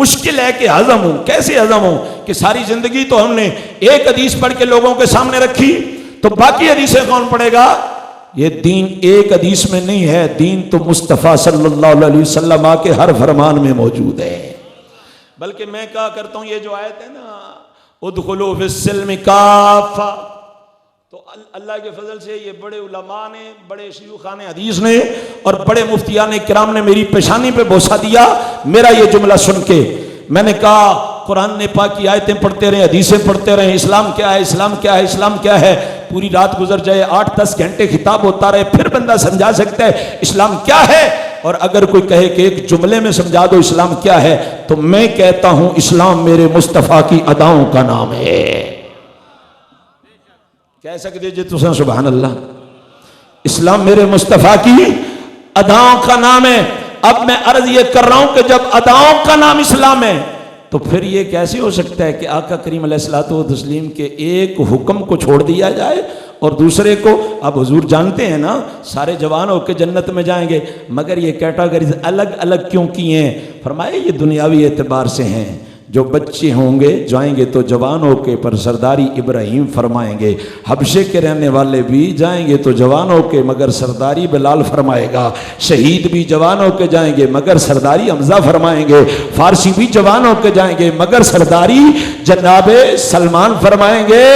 مشکل ہے کہ ہضم ہوں. کیسے ہضم ہوں کہ ساری زندگی تو ہم نے ایک حدیث پڑھ کے لوگوں کے سامنے رکھی تو باقی حدیثیں کون پڑھے گا؟ یہ دین ایک حدیث میں نہیں ہے، دین تو مصطفیٰ صلی اللہ علیہ وسلم کے ہر فرمان میں موجود ہے. بلکہ میں کہا کرتا ہوں یہ جو آیت ہے نا ادخلوا فی السلم کافہ، تو اللہ کے فضل سے یہ بڑے علماء نے، بڑے شیوخان حدیث نے اور بڑے مفتیان کرام نے میری پیشانی پہ بوسہ دیا میرا یہ جملہ سن کے. میں نے کہا قرآن نے پاک کی آیتیں پڑھتے رہیں، حدیثیں پڑھتے رہیں، اسلام کیا ہے، اسلام کیا ہے، اسلام کیا ہے. پوری رات گزر جائے، 8-10 گھنٹے خطاب ہوتا رہے، پھر بندہ سمجھا سکتا ہے اسلام کیا ہے. اور اگر کوئی کہے کہ ایک جملے میں سمجھا دو اسلام کیا ہے تو میں کہتا ہوں اسلام میرے مصطفیٰ کی اداؤں کا نام ہے. کہہ سکتے جی تساں سبحان اللہ؟ اسلام میرے مصطفیٰ کی اداؤں کا نام ہے. اب میں عرض یہ کر رہا ہوں کہ جب اداؤں کا نام اسلام ہے تو پھر یہ کیسے ہو سکتا ہے کہ آقا کریم علیہ الصلوۃ والتسلیم کے ایک حکم کو چھوڑ دیا جائے اور دوسرے کو؟ اب حضور جانتے ہیں نا سارے جوان ہو کے جنت میں جائیں گے، مگر یہ کیٹاگریز الگ الگ کیوں کی ہیں؟ فرمایا یہ دنیاوی اعتبار سے ہیں. جو بچے ہوں گے جائیں گے تو جوان ہو کے پر سرداری ابراہیم فرمائیں گے، حبشے کے رہنے والے بھی جائیں گے تو جوان ہو کے مگر سرداری بلال فرمائے گا، شہید بھی جوان ہو کے جائیں گے مگر سرداری حمزہ فرمائیں گے، فارسی بھی جوان ہو کے جائیں گے مگر سرداری جناب سلمان فرمائیں گے،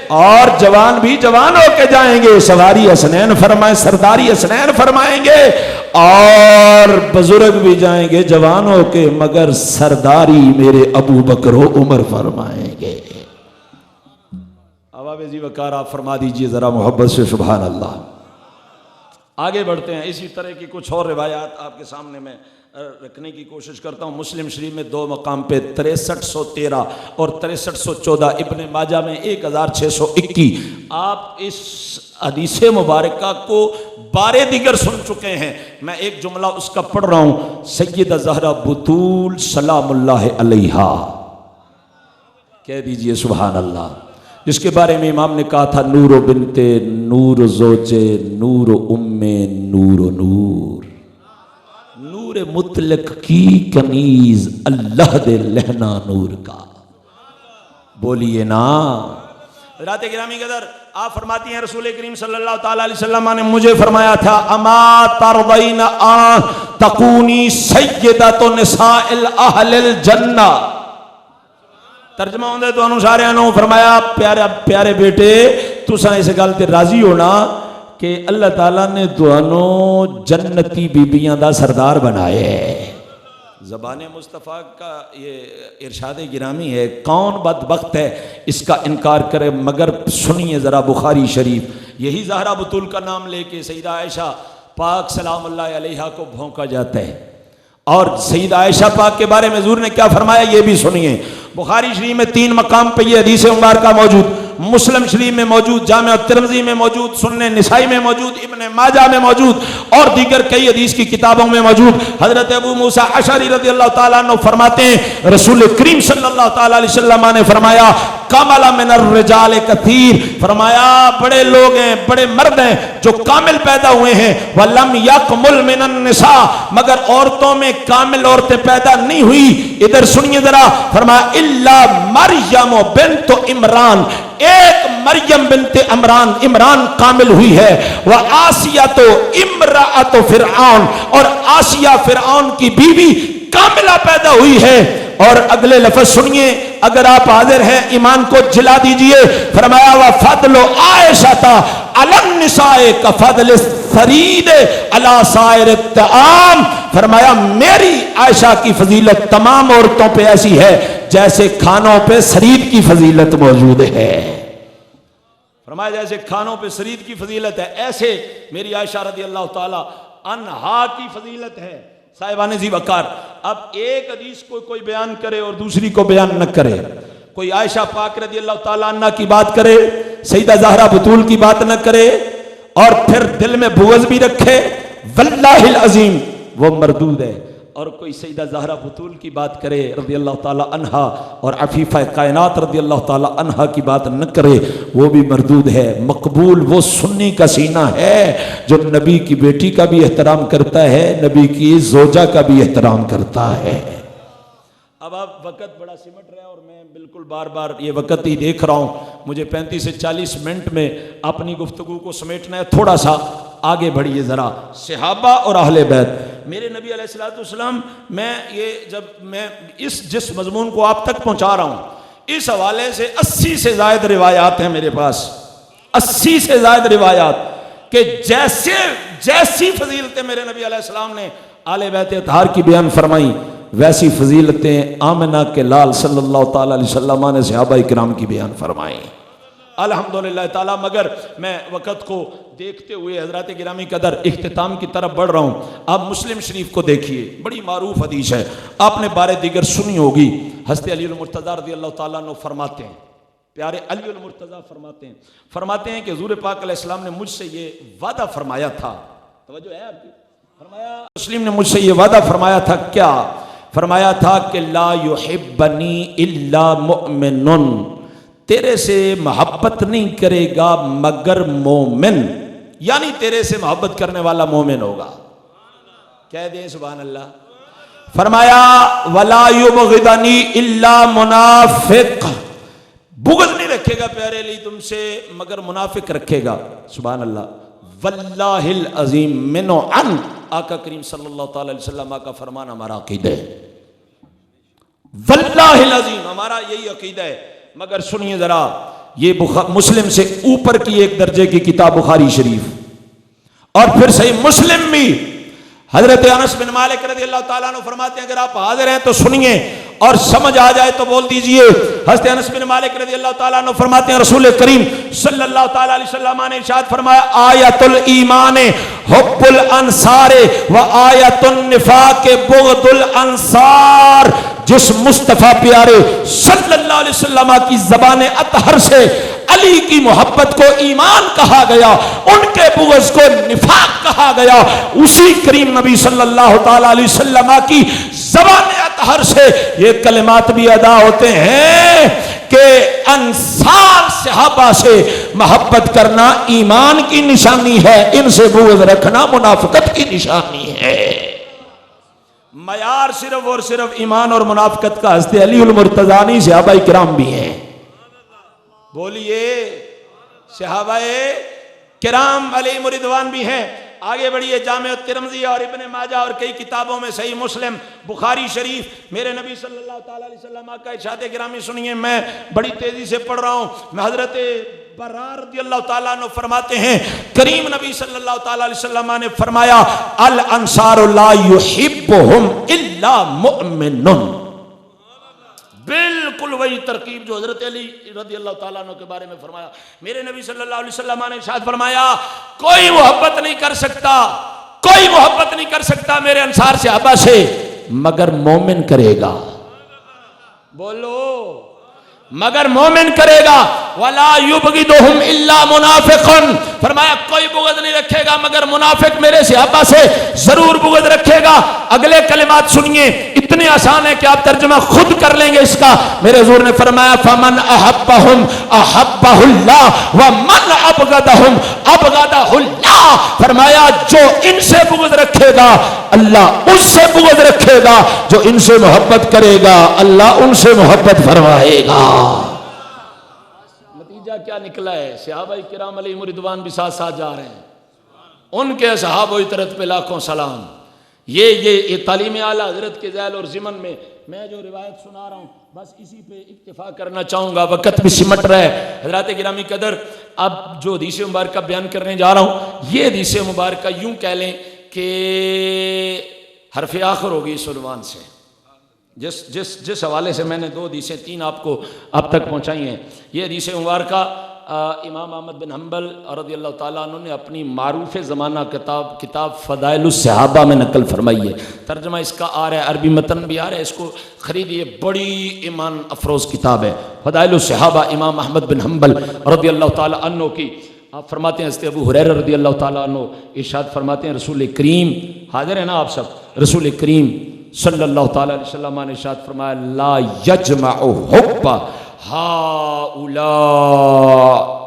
اور جوان بھی جوان ہو کے جائیں گے سواری حسنین فرمائیں، سرداری حسنین فرمائیں گے، اور بزرگ بھی جائیں گے جوان ہو کے مگر سرداری میرے ابو بکر و عمر فرمائیں گے. عوابزی وقار آپ فرما دیجئے ذرا محبت سے سبحان اللہ. آگے بڑھتے ہیں. اسی طرح کی کچھ اور روایات آپ کے سامنے میں رکھنے کی کوشش کرتا ہوں. مسلم شریف میں 2 مقام پہ 6313 اور 6314، ابن ماجہ میں 1621. آپ اس حدیث مبارکہ کو بارے دیگر سن چکے ہیں. میں ایک جملہ اس کا پڑھ رہا ہوں. سیدہ زہرا بطول سلام اللہ علیہا، کہہ دیجئے سبحان اللہ، جس کے بارے میں امام نے کہا تھا نور و بنت نور زوج نور ام نور نور، نور مطلق کی کنیز اللہ دے لہنا نور کا. بولیے نا. حضرات گرامی قدر آپ فرماتی ہیں رسول کریم صلی اللہ تعالیٰ علیہ وسلم نے مجھے فرمایا تھا اما ترضین ان تکونی سیدۃ نساء اہل الجنہ. ترجمہ ہوندے تو انہوں سارے انہوں فرمایا پیارے بیٹے تساں اس گل تے راضی ہونا کہ اللہ تعالیٰ نے دونوں جنتی بیبیاں دا سردار بنائے. زبان مصطفیٰ کا یہ ارشاد گرامی ہے، کون بدبخت ہے اس کا انکار کرے، مگر سنیے ذرا بخاری شریف، یہی زہرا بطول کا نام لے کے سیدہ عائشہ پاک سلام اللہ علیہا کو بھونکا جاتا ہے، اور سیدہ عائشہ پاک کے بارے میں حضور نے کیا فرمایا یہ بھی سنیے۔ بخاری شریف میں 3 مقام پہ یہ حدیث مبارکہ موجود، مسلم شریف میں موجود، جامع ترمذی میں موجود، سنن نسائی میں موجود، ابن ماجہ میں موجود، اور دیگر کئی حدیث کی کتابوں میں موجود۔ حضرت ابو موسیٰ اشعری رضی اللہ تعالیٰ عنہ فرماتے ہیں رسول کریم صلی اللہ تعالیٰ علیہ وسلم نے فرمایا کامل من الرجال کثیر، فرمایا بڑے لوگ ہیں، بڑے مرد ہیں جو کامل پیدا ہوئے ہیں، ولم یکمل من النساء، مگر عورتوں میں کامل عورتیں پیدا نہیں ہوئی۔ ادھر سنیے ذرا، فرمایا الا مریم بنت عمران، ایک مریم بنت عمران کامل ہوئی ہے، وآسیہ تو امرأۃ فرعون، اور آسیہ فرعون کی بیوی کاملہ پیدا ہوئی ہے۔ اور اگلے لفظ سنیے، اگر آپ حاضر ہیں ایمان کو جلا دیجئے، فرمایا وفضل عائشہ علی النساء کفضل الثرید علی سائر الطعام، فرمایا میری عائشہ کی فضیلت تمام عورتوں پہ ایسی ہے جیسے کھانوں پہ سرید کی فضیلت موجود ہے۔ فرمایا جیسے کھانوں پہ سرید کی فضیلت ہے، ایسے میری عائشہ رضی اللہ تعالی عنہا کی فضیلت ہے۔ صاحبان ذی وقار، اب ایک حدیث کو کوئی بیان کرے اور دوسری کو بیان نہ کرے، کوئی عائشہ پاک رضی اللہ تعالیٰ عنہ کی بات کرے، سیدہ زہرا بطول کی بات نہ کرے، اور پھر دل میں بغض بھی رکھے، واللہ العظیم وہ مردود ہے۔ اور کوئی سیدہ زہرا بطول کی بات کرے رضی اللہ تعالیٰ عنہا، اور عفیفہ کائنات رضی اللہ تعالیٰ عنہا کی بات نہ کرے، وہ بھی مردود ہے۔ مقبول وہ سنی کا سینہ ہے جو نبی کی بیٹی کا بھی احترام کرتا ہے، نبی کی زوجہ کا بھی احترام کرتا ہے۔ اب آپ وقت بڑا سمٹ رہا ہے اور میں بالکل بار بار یہ وقت ہی دیکھ رہا ہوں، مجھے 35 سے 40 منٹ میں اپنی گفتگو کو سمیٹنا ہے، تھوڑا سا آگے بڑھیے ذرا۔ صحابہ اور اہل بیت، میرے نبی علیہ السلام، میں جس مضمون کو آپ تک پہنچا رہا ہوں، اس حوالے سے 80 سے زائد روایات ہیں میرے پاس، 80 سے زائد روایات، کہ جیسی فضیلتیں میرے نبی علیہ السلام نے اہل بیت اطہار کی بیان فرمائی، ویسی فضیلتیں آمنہ کے لال صلی اللہ تعالیٰ علیہ وسلم نے صحابہ کرام کی بیان فرمائی الحمدللہ تعالیٰ۔ مگر میں وقت کو دیکھتے ہوئے حضرات گرامی قدر اختتام کی طرف بڑھ رہا ہوں۔ آپ مسلم شریف کو دیکھیے، بڑی معروف حدیث ہے، آپ نے بارے دیگر سنی ہوگی۔ حضرت علی المرتضیٰ رضی اللہ تعالیٰ عنہ فرماتے ہیں، پیارے علی المرتضیٰ فرماتے ہیں کہ حضور پاک علیہ السلام نے مجھ سے یہ وعدہ فرمایا تھا، توجہ ہے آپ کی، فرمایا مسلم نے مجھ سے یہ وعدہ فرمایا تھا، کیا فرمایا تھا کہ لا یحبنی الا مؤمن، تیرے سے محبت نہیں کرے گا مگر مومن، یعنی تیرے سے محبت کرنے والا مومن ہوگا۔ کہہ دیں سبحان اللہ۔ فرمایا ولا یبغضنی الا منافق، بغض نہیں رکھے گا پیارے علی تم سے مگر منافق رکھے گا، سبحان اللہ۔ واللہ العظیم منو عن، آقا کریم صلی اللہ تعالی علیہ وسلم کا فرمان ہمارا عقیدہ ہے، واللہ العظیم ہمارا یہی عقیدہ ہے۔ مگر سنیے ذرا، یہ مسلم سے اوپر کی ایک درجے کی کتاب بخاری شریف، اور پھر صحیح مسلم بھی، حضرت انس بن مالک رضی اللہ تعالیٰ عنہ فرماتے ہیں، اگر آپ حاضر ہیں تو سنیے اور سمجھ آ جائے تو بول دیجئے۔ حضرت انس بن مالک رضی اللہ تعالیٰ عنہ فرماتے ہیں رسول کریم صلی اللہ تعالیٰ علیہ وسلم نے ارشاد فرمایا آیت الایمان حب الانصار و آیت النفاق بغض الانصار، جس مصطفیٰ پیارے صلی اللہ علیہ وسلم کی زبان اطہر سے علی کی محبت کو ایمان کہا گیا، ان کے بغض کو نفاق کہا گیا، اسی کریم نبی صلی اللہ تعالی علیہ وسلم کی زبان اطہر سے یہ کلمات بھی ادا ہوتے ہیں کہ انصار صحابہ سے محبت کرنا ایمان کی نشانی ہے، ان سے بغض رکھنا منافقت کی نشانی ہے۔ معیار صرف اور صرف ایمان اور منافقت کا حضرت علی المرتضیٰ نہیں، صحابہ کرام بھی ہیں۔ بولیے صحابہ کرام علیہم رضوان بھی ہیں۔ آگے بڑھیے، جامع ترمذی اور ابن ماجہ اور کئی کتابوں میں، صحیح مسلم، بخاری شریف، میرے نبی صلی اللہ تعالیٰ علیہ وسلم کا ارشاد گرامی سنیے، میں بڑی تیزی سے پڑھ رہا ہوں، میں حضرت برا رضی اللہ تعالیٰ عنہ فرماتے ہیں کریم نبی صلی اللہ تعالیٰ علیہ وسلم نے فرمایا الانصار لا یحبہم الا مؤمن. بالکل وہی ترکیب جو حضرت علی رضی اللہ تعالیٰ عنہ کے بارے میں فرمایا. میرے نبی صلی اللہ علیہ وسلم نے ارشاد فرمایا کوئی محبت نہیں کر سکتا، کوئی محبت نہیں کر سکتا میرے انصار صحابہ سے مگر مومن کرے گا. بولو مگر مومن کرے گا. وَلَا يُبْغِضُهُمْ إِلَّا مُنَافِقٌ. فرمایا کوئی بغض نہیں رکھے گا مگر منافق میرے صحابہ سے ضرور بغض رکھے گا. اگلے کلمات سنیے، اتنے آسان ہے کہ آپ ترجمہ خود کر لیں گے اس کا. میرے حضور نے فرمایا فَمَنْ أَحَبَّهُمْ أَحَبَّهُ اللَّهُ وَمَنْ أَبْغَضَهُمْ أَبْغَضَهُ اللَّهُ. فرمایا جو ان سے بغض رکھے گا اللہ اس سے بغض رکھے گا، جو ان سے محبت کرے گا اللہ ان سے محبت فرمائے گا. نتیجہ کیا نکلا ہے؟ صحابہ کرام علیہم رضوان بھی ساتھ ساتھ جا رہے ہیں. ان کے اصحاب و اطرت پہ لاکھوں سلام. یہ تعلیم اعلیٰ حضرت کے ذیل اور ضمن میں میں جو روایت سنا رہا ہوں بس اسی پہ اکتفا کرنا چاہوں گا، وقت بھی سمٹ رہا ہے. حضرات گرامی قدر، اب جو حدیث مبارکہ بیان کرنے جا رہا ہوں یہ حدیث مبارکہ یوں کہہ لیں کہ حرف آخر ہوگی اس عنوان سے. جس حوالے سے میں نے 2 حدیثیں 3 آپ کو اب تک پہنچائی ہیں. یہ حدیث مبارکہ امام احمد بن حنبل رضی اللہ تعالیٰ عنہ نے اپنی معروف زمانہ کتاب فضائل الصحابہ میں نقل فرمائی ہے. ترجمہ اس کا آ رہا ہے، عربی متن بھی آ رہا ہے، اس کو خریدیے. بڑی ایمان افروز کتاب ہے فضائل الصحابہ امام احمد بن حنبل رضی اللہ تعالیٰ عنہ کی. آپ فرماتے ہیں حضرت ابو ہریرہ رضی اللہ تعالیٰ عنہ ارشاد فرماتے ہیں رسول کریم، حاضر ہیں نا آپ سب، رسول کریم صلی اللہ تعالیٰ علیہ وسلم نے ارشاد فرمایا لا یجمع حب ہؤلاء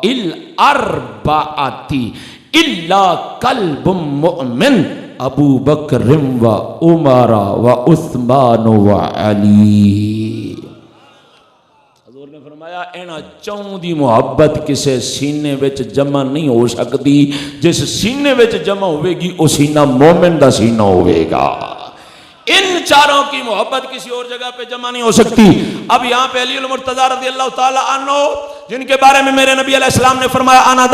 الاربعۃ الا قلب مؤمن ابو بکر و عمر و عثمان و علی. حضور نے فرمایا اینا چوں دی محبت کسے سینے وچ جمع نہیں ہو سکتی، جس سینے وچ جمع ہوئے گی وہ سینہ مومن دا سینہ ہوئے گا. ان چاروں کی محبت کسی اور جگہ پہ جمع نہیں ہو سکتی. اب یہاں پہ علی المرتضیٰ رضی اللہ تعالی عنہ جن کے بارے میں میرے نبی علیہ السلام نے فرمایا انا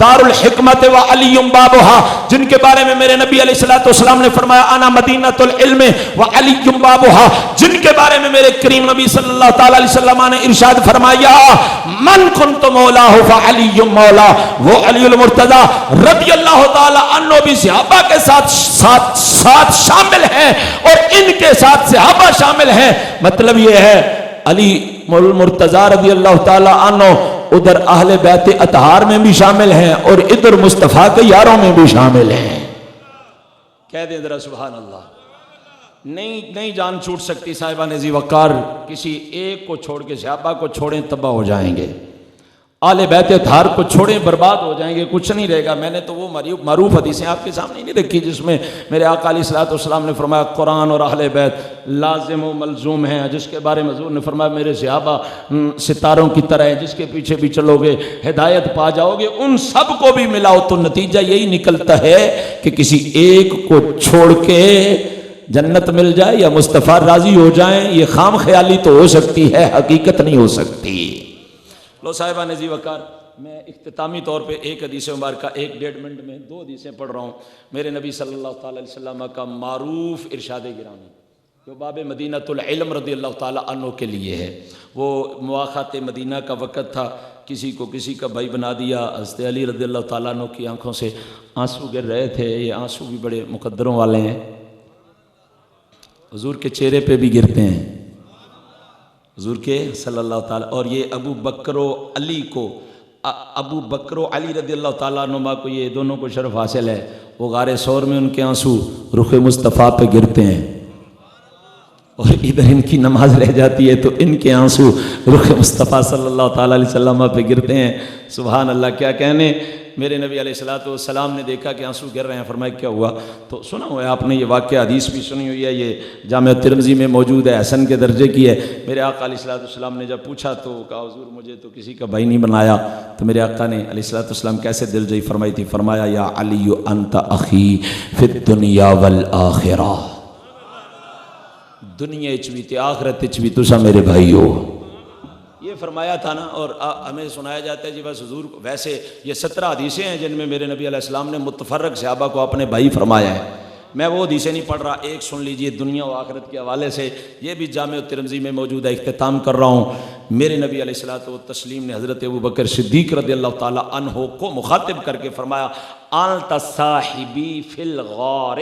دار الحکمت و علی بابها، جن کے بارے میں میرے نبی علیہ السلام نے فرمایا انا مدینۃ العلم و علی بابها، جن کے بارے میں میرے کریم نبی صلی اللہ تعالی علیہ وسلم نے ارشاد فرمایا من کنت مولاہ فعلی مولا. وہ علی المرتضیٰ رضی اللہ تعالی عنہ بھی صحابہ کے ساتھ شامل ہیں اور ان کے ساتھ صحابہ شامل ہیں. مطلب یہ ہے علی المرتضیٰ رضی اللہ تعالی عنہ ادھر اہل بیت اطہار میں بھی شامل ہیں اور ادھر مصطفیٰ کے یاروں میں بھی شامل ہیں. کہہ دیں ذرا سبحان اللہ. نہیں جان چھوٹ سکتی صاحبان ذی وقار، کسی ایک کو چھوڑ کے صحابہ کو چھوڑیں تباہ ہو جائیں گے، اہل بیت اطہار کو چھوڑیں برباد ہو جائیں گے، کچھ نہیں رہے گا. میں نے تو وہ معروف حدیثیں آپ کے سامنے نہیں رکھی جس میں میرے آقا علیہ الصلوۃ والسلام نے فرمایا قرآن اور اہل بیت لازم و ملزوم ہیں، جس کے بارے میں حضور نے فرمایا میرے صحابہ ستاروں کی طرح ہیں، جس کے پیچھے بھی چلو گے ہدایت پا جاؤ گے. ان سب کو بھی ملاؤ تو نتیجہ یہی نکلتا ہے کہ کسی ایک کو چھوڑ کے جنت مل جائے یا مصطفیٰ راضی ہو جائیں. یہ خام خیالی تو ہو سکتی ہے، حقیقت نہیں ہو سکتی. لو صاحبان ذی وقار، میں اختتامی طور پہ ایک حدیث مبارکہ 1.5 منٹ میں 2 حدیثیں پڑھ رہا ہوں. میرے نبی صلی اللہ تعالی علیہ وسلم کا معروف ارشاد گرامی جو باب مدینۃ العلم رضی اللہ تعالی عنہ کے لیے ہے. وہ مواخات مدینہ کا وقت تھا، کسی کو کسی کا بھائی بنا دیا. حضرت علی رضی اللہ تعالیٰ عنہ کی آنکھوں سے آنسو گر رہے تھے. یہ آنسو بھی بڑے مقدروں والے ہیں، حضور کے چہرے پہ بھی گرتے ہیں حضور کے صلی اللہ تعالیٰ. اور یہ ابو بکر و علی رضی اللہ تعالیٰ عنہ کو یہ دونوں کو شرف حاصل ہے. وہ غار ثور میں ان کے آنسو رخ مصطفیٰ پہ گرتے ہیں اور ادھر ان کی نماز رہ جاتی ہے تو ان کے آنسو رخ مصطفیٰ صلی اللہ تعالیٰ علیہ وسلم پہ گرتے ہیں. سبحان اللہ. کیا کہنے، میرے نبی علیہ الصلوۃ والسلام نے دیکھا کہ آنسو گر رہے ہیں. فرمایا کیا ہوا؟ تو سنا ہوا ہے آپ نے یہ واقعہ، حدیث بھی سنی ہوئی ہے، یہ جامع ترمذی میں موجود ہے، حسن کے درجے کی ہے. میرے آقا علیہ الصلوۃ والسلام نے جب پوچھا تو کہا حضور مجھے تو کسی کا بھائی نہیں بنایا. تو میرے آقا نے علیہ الصلوۃ والسلام کیسے دلجوئی فرمائی تھی، فرمایا یا علی انت اخی فی الدنیا والآخرہ، دنیا وچ بھی تے آخرت وچ بھی تساں میرے بھائی ہو. یہ فرمایا تھا نا، اور ہمیں سنایا جاتا ہے جی بس حضور ویسے یہ 17 حدیثیں ہیں جن میں میرے نبی علیہ السلام نے متفرق صحابہ کو اپنے بھائی فرمایا ہے. میں وہ حدیثیں نہیں پڑھ رہا، ایک سن لیجئے دنیا و آخرت کے حوالے سے، یہ بھی جامع ترمذی میں موجود ہے. اختتام کر رہا ہوں. میرے نبی علیہ الصلوۃ والتسلیم نے حضرت ابوبکر صدیق رضی اللہ تعالی عنہ کو مخاطب کر کے فرمایا انت صاحبی فی الغار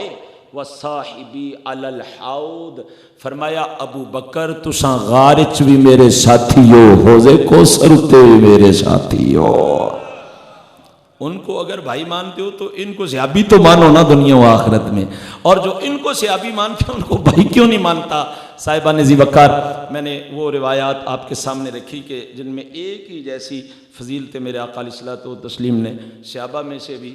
وصاحبی علی الحوض. فرمایا ابو بکر تساں غار وچ بھی میرے ساتھی ہو، حوض کوثر تے بھی میرے ساتھی ہو. ان کو اگر بھائی مانتے ہو تو ان کو صحابی تو مانو نا دنیا و آخرت میں، اور جو ان کو صحابی مانتے ہیں ان کو بھائی کیوں نہیں مانتا؟ صاحبان ذی وقار، میں نے وہ روایات آپ کے سامنے رکھی کہ جن میں ایک ہی جیسی فضیلتیں میرے آقا علیہ الصلوۃ والتسلیم نے صحابہ میں سے بھی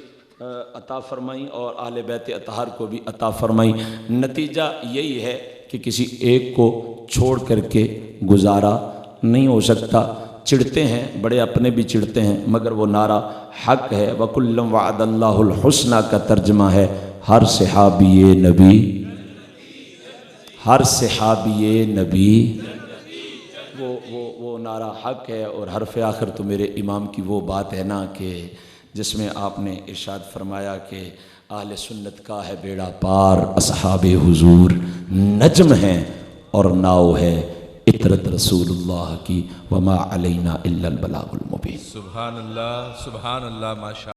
عطا فرمائیں اور اہل بیت اطہار کو بھی عطا فرمائیں. نتیجہ یہی ہے کہ کسی ایک کو چھوڑ کر کے گزارا نہیں ہو سکتا. چڑھتے ہیں بڑے اپنے بھی چڑھتے ہیں، مگر وہ نعرہ حق ہے. وَكُلًّا وَعَدَ اللَّهُ الْحُسْنَى کا ترجمہ ہے ہر صحابی نبی، ہر صحابی نبی وہ نعرہ حق ہے. اور حرف آخر تو میرے امام کی وہ بات ہے نا کہ جس میں آپ نے ارشاد فرمایا کہ اہل سنت کا ہے بیڑا پار، اصحاب حضور نجم ہیں اور ناؤ ہے اطرت رسول اللہ کی، وما علینا الا البلاغ المبین. سبحان اللہ، سبحان اللہ، ماشاء